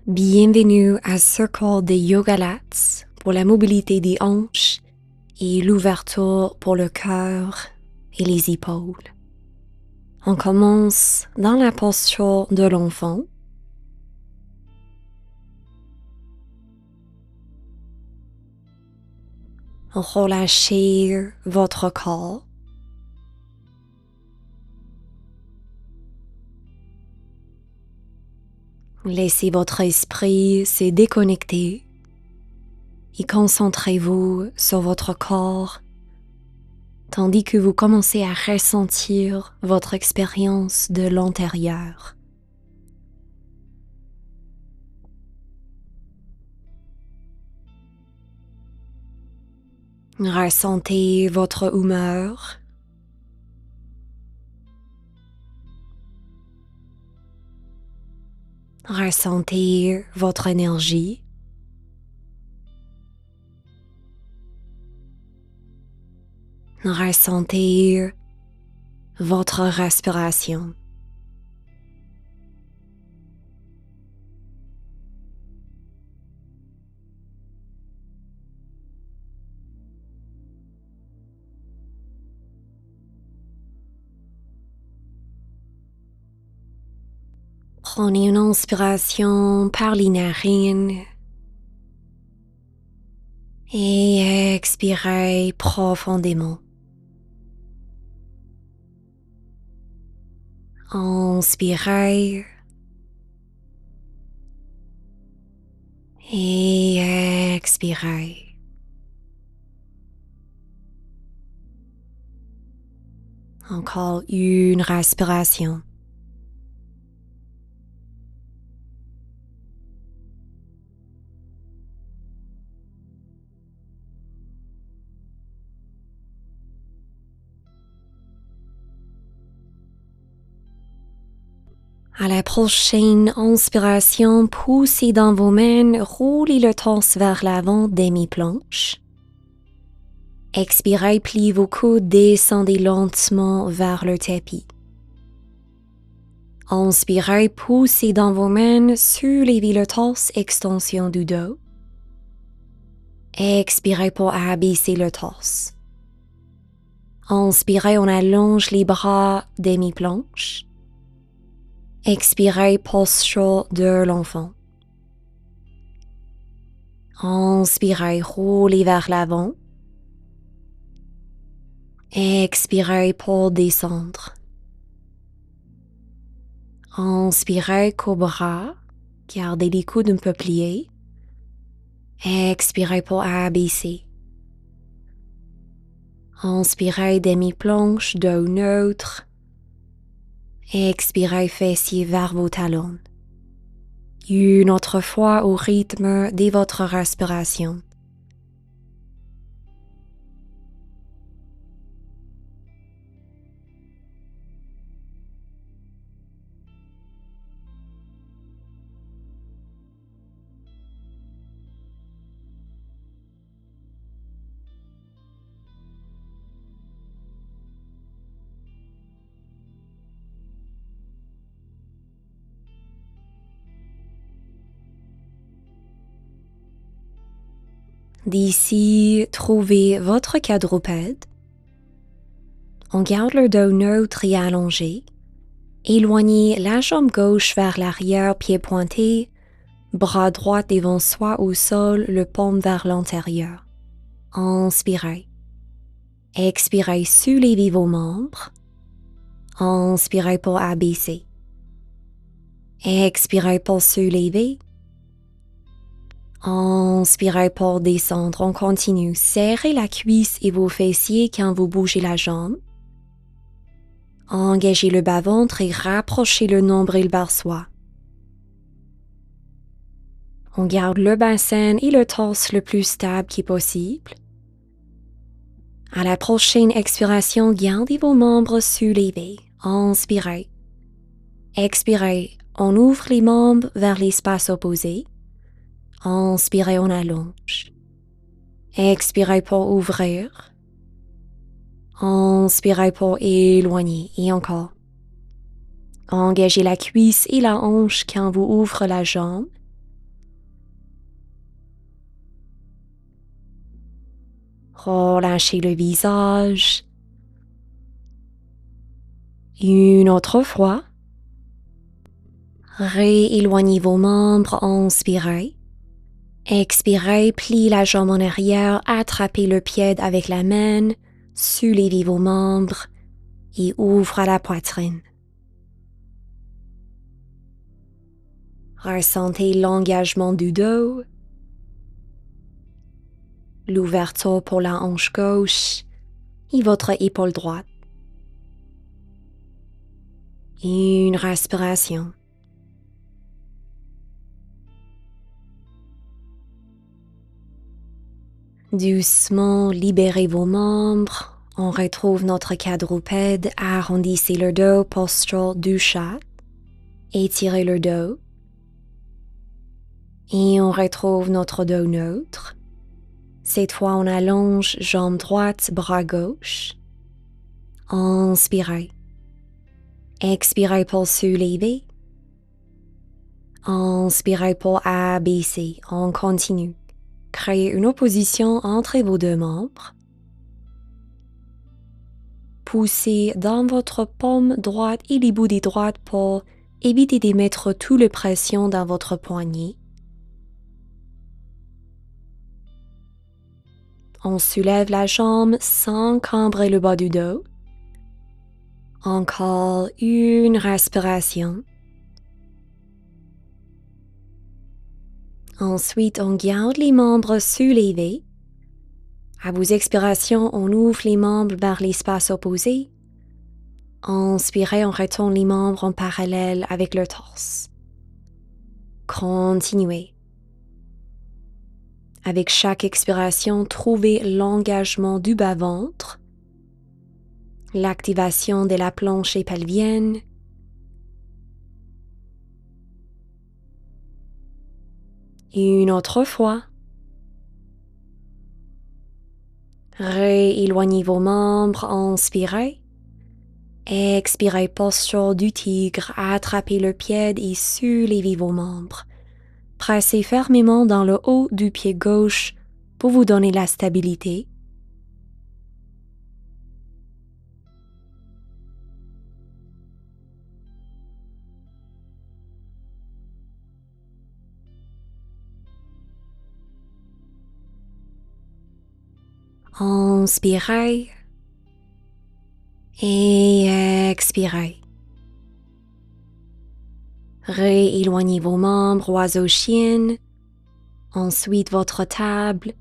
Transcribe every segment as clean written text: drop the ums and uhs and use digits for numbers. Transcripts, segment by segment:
Bienvenue à Circle des Yoga Lats pour la mobilité des hanches et l'ouverture pour le cœur et les épaules. On commence dans la posture de l'enfant. Relâchez votre corps. Laissez votre esprit se déconnecter et concentrez-vous sur votre corps tandis que vous commencez à ressentir votre expérience de l'intérieur. Ressentez votre humeur. Ressentez votre énergie. Ressentez votre respiration. Prenez une inspiration par les narines et expirez profondément. Inspirez et expirez. Encore une respiration. À la prochaine inspiration, poussez dans vos mains, roulez le torse vers l'avant, demi-planche. Expirez, pliez vos coudes, descendez lentement vers le tapis. Inspirez, poussez dans vos mains, soulevez le torse, extension du dos. Expirez pour abaisser le torse. Inspirez, on allonge les bras, demi-planche. Expirez, posture de l'enfant. Inspirez, roulez vers l'avant. Expirez pour descendre. Inspirez, cobra. Gardez les coudes un peu pliés. Expirez pour abaisser. Inspirez, demi-planche, dos neutre. Expirez, fessiers vers vos talons. Une autre fois au rythme de votre respiration. D'ici, trouvez votre quadrupède. On garde le dos neutre et allongé. Éloignez la jambe gauche vers l'arrière, pied pointé, bras droit devant soi au sol, le paume vers l'intérieur. Inspirez. Expirez, soulevez vos membres. Inspirez pour abaisser. Expirez pour soulever. Inspirez pour descendre. On continue. Serrez la cuisse et vos fessiers quand vous bougez la jambe. Engagez le bas-ventre et rapprochez le nombril vers soi. On garde le bassin et le torse le plus stable qui possible. À la prochaine expiration, gardez vos membres soulevés. Inspirez. Expirez. On ouvre les membres vers l'espace opposé. Inspirez, on allonge. Expirez pour ouvrir. Inspirez pour éloigner. Et encore. Engagez la cuisse et la hanche quand vous ouvrez la jambe. Relâchez le visage. Une autre fois. Rééloignez vos membres, inspirez. Expirez, pliez la jambe en arrière, attrapez le pied avec la main, soulevez vos membres et ouvrez la poitrine. Ressentez l'engagement du dos, l'ouverture pour la hanche gauche et votre épaule droite. Une respiration. Doucement, libérez vos membres. On retrouve notre quadrupède. Arrondissez le dos, posture du chat. Étirez le dos. Et on retrouve notre dos neutre. Cette fois, on allonge jambe droite, bras gauche. Inspirez. Expirez pour soulever. Inspirez pour abaisser. On continue. Créez une opposition entre vos deux membres. Poussez dans votre paume droite et les bouts des droites pour éviter de mettre toute la pression dans votre poignet. On soulève la jambe sans cambrer le bas du dos. Encore une respiration. Ensuite, on garde les membres soulevés. À vos expirations, on ouvre les membres vers l'espace opposé. Inspirez, on retourne les membres en parallèle avec le torse. Continuez. Avec chaque expiration, trouvez l'engagement du bas-ventre, l'activation de la planche pelvienne, une autre fois. Rééloignez vos membres, inspirez. Expirez, posture du tigre, attrapez le pied et soulevez vos membres. Pressez fermement dans le haut du pied gauche pour vous donner la stabilité. Inspirez et expirez. Rééloignez vos membres, oiseau-chien, ensuite votre table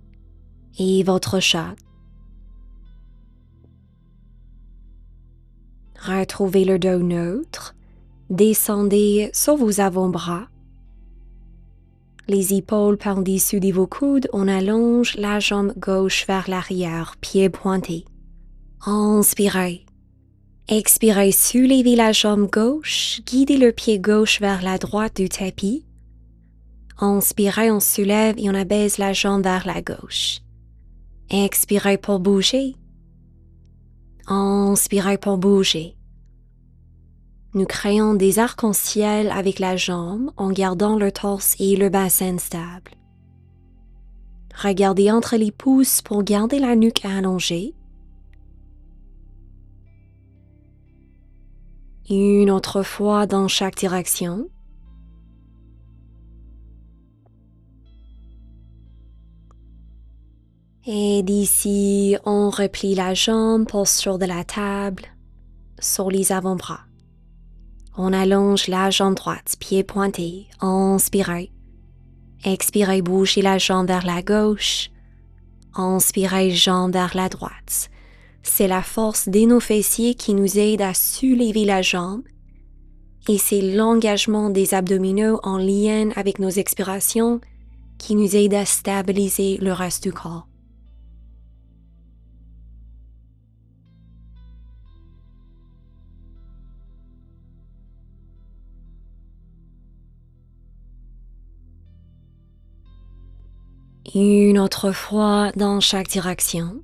et votre chat. Retrouvez le dos neutre, descendez sur vos avant-bras. Les épaules par-dessus de vos coudes, on allonge la jambe gauche vers l'arrière, pied pointé. Inspirez. Expirez, soulevez la jambe gauche, guidez le pied gauche vers la droite du tapis. Inspirez, on soulève et on abaisse la jambe vers la gauche. Expirez pour bouger. Inspirez pour bouger. Nous créons des arcs-en-ciel avec la jambe en gardant le torse et le bassin stable. Regardez entre les pouces pour garder la nuque allongée. Une autre fois dans chaque direction. Et d'ici, on replie la jambe, posture de la table, sur les avant-bras. On allonge la jambe droite, pied pointé, inspirez. Expirez, bougez la jambe vers la gauche. Inspirez, jambe vers la droite. C'est la force de nos fessiers qui nous aide à soulever la jambe et c'est l'engagement des abdominaux en lien avec nos expirations qui nous aide à stabiliser le reste du corps. Une autre fois dans chaque direction.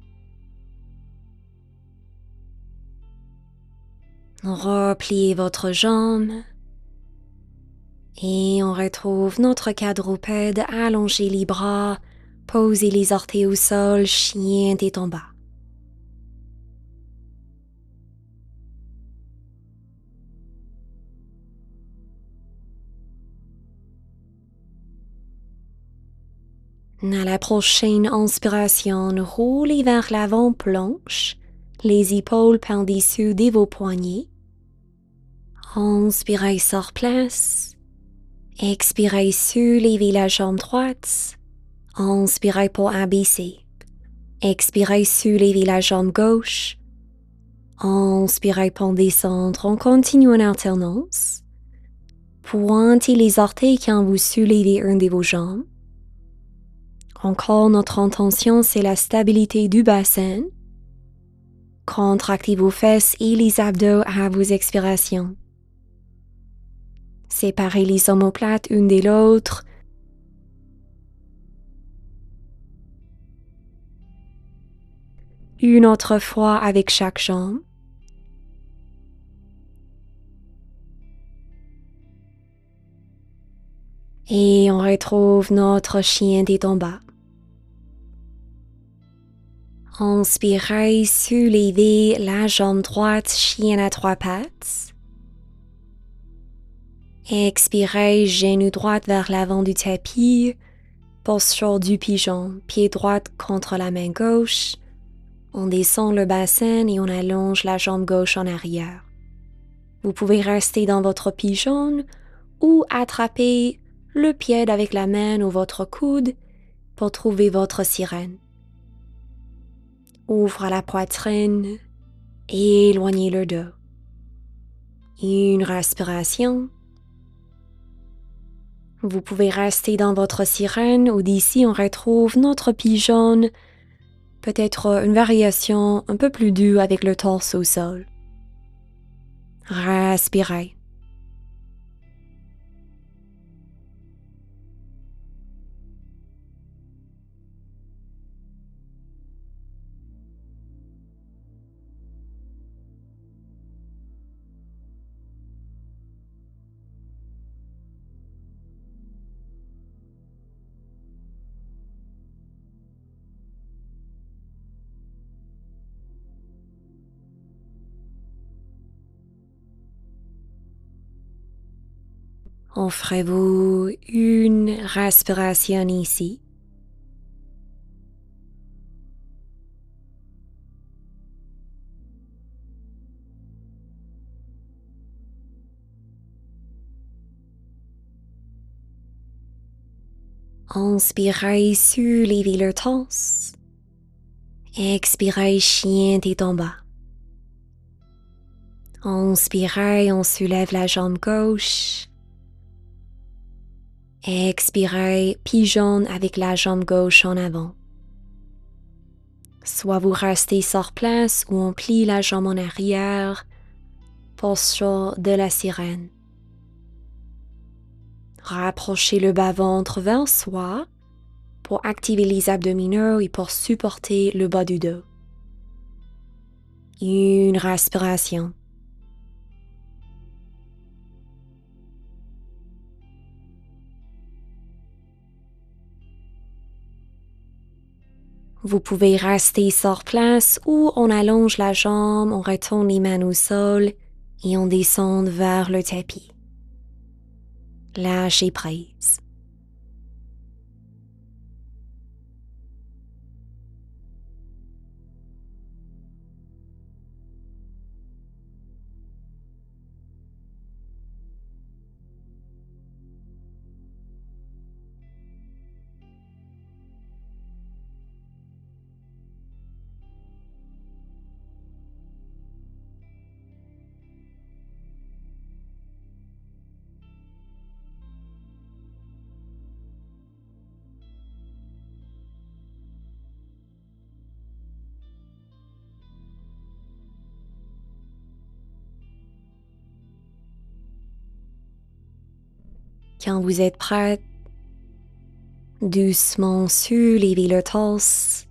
Repliez votre jambe et on retrouve notre quadrupède. Allongez les bras, Posez les orteils au sol, chien tête en bas. À la prochaine inspiration, roulez vers l'avant planche, les épaules par-dessus de vos poignets. Inspirez sur place. Expirez, soulevez la jambe droite. Inspirez pour abaisser. Expirez, soulevez la jambe gauche. Inspirez pour descendre. On continue en alternance. Pointez les orteils quand vous soulevez une de vos jambes. Encore, notre intention, c'est la stabilité du bassin. Contractez vos fesses et les abdos à vos expirations. Séparez les omoplates une de l'autre. Une autre fois avec chaque jambe. Et on retrouve notre chien tête en bas. Inspirez, soulevez la jambe droite, chien à trois pattes. Expirez, genou droit vers l'avant du tapis. Posture du pigeon, pied droit contre la main gauche. On descend le bassin et on allonge la jambe gauche en arrière. Vous pouvez rester dans votre pigeon ou attraper le pied avec la main ou votre coude pour trouver votre sirène. Ouvre la poitrine et éloignez le dos. Une respiration. Vous pouvez rester dans votre sirène ou d'ici on retrouve notre pigeon, peut-être une variation un peu plus dure avec le torse au sol. Respirez. Offrez-vous une respiration ici. Inspirez, soulevez le torse. Expirez, chien tête en bas. Inspirez, on soulève la jambe gauche. Expirez, pigeon avec la jambe gauche en avant. Soit vous restez sur place ou on plie la jambe en arrière, posture de la sirène. Rapprochez le bas-ventre vers soi pour activer les abdominaux et pour supporter le bas du dos. Une respiration. Vous pouvez rester sur place ou on allonge la jambe, on retourne les mains au sol et on descend vers le tapis. Lâchez prise. Quand vous êtes prête, doucement soulevez le torse.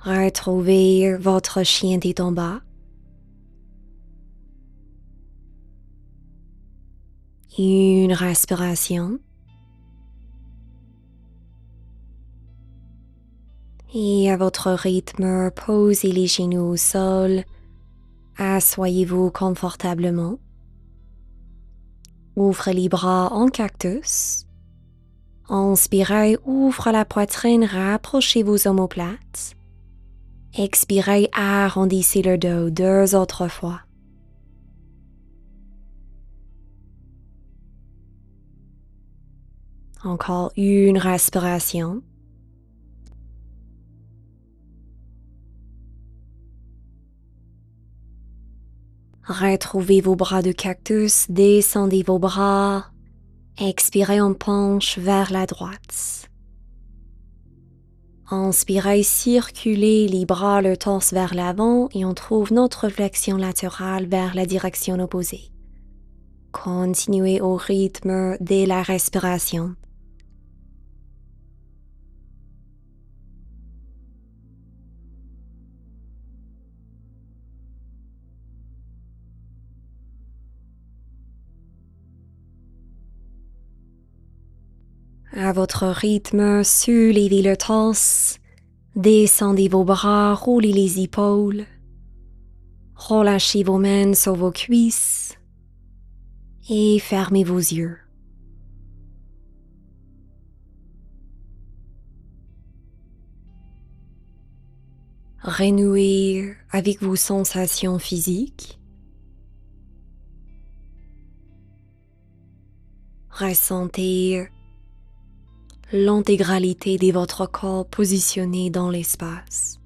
Retrouvez votre chien tête en bas. Une respiration. Et à votre rythme, posez les genoux au sol. Asseyez-vous confortablement. Ouvrez les bras en cactus. Inspirez, ouvre la poitrine, rapprochez vos omoplates. Expirez, arrondissez le dos 2 autres fois. Encore une respiration. Retrouvez vos bras de cactus, descendez vos bras. Expirez, on penche vers la droite. Inspirez, circulez les bras, le torse vers l'avant et on trouve notre flexion latérale vers la direction opposée. Continuez au rythme de la respiration. À votre rythme, soulevez le torse, descendez vos bras, roulez les épaules, relâchez vos mains sur vos cuisses et fermez vos yeux. Renouez avec vos sensations physiques. Ressentez l'intégralité de votre corps positionné dans l'espace.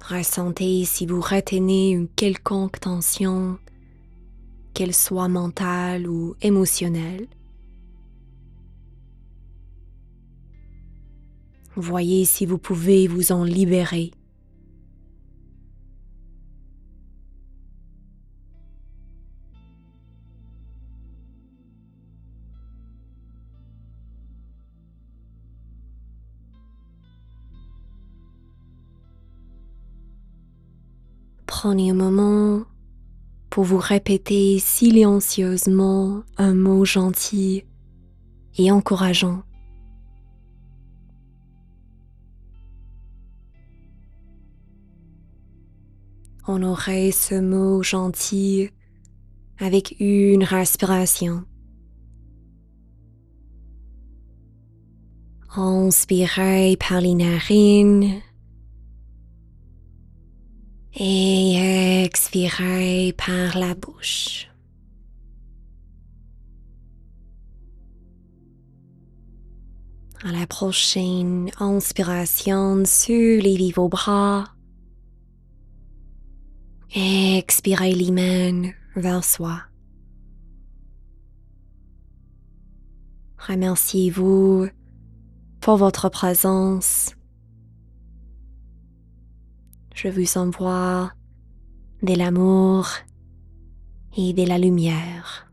Ressentez si vous retenez une quelconque tension, qu'elle soit mentale ou émotionnelle. Voyez si vous pouvez vous en libérer. Prenez un moment pour vous répéter silencieusement un mot gentil et encourageant. Honorez ce mot gentil avec une respiration. Inspirez par les narines et expirez par la bouche. À la prochaine inspiration, soulevez vos bras. Expirez les mains vers soi. Remerciez-vous pour votre présence. Je vous envoie de l'amour et de la lumière.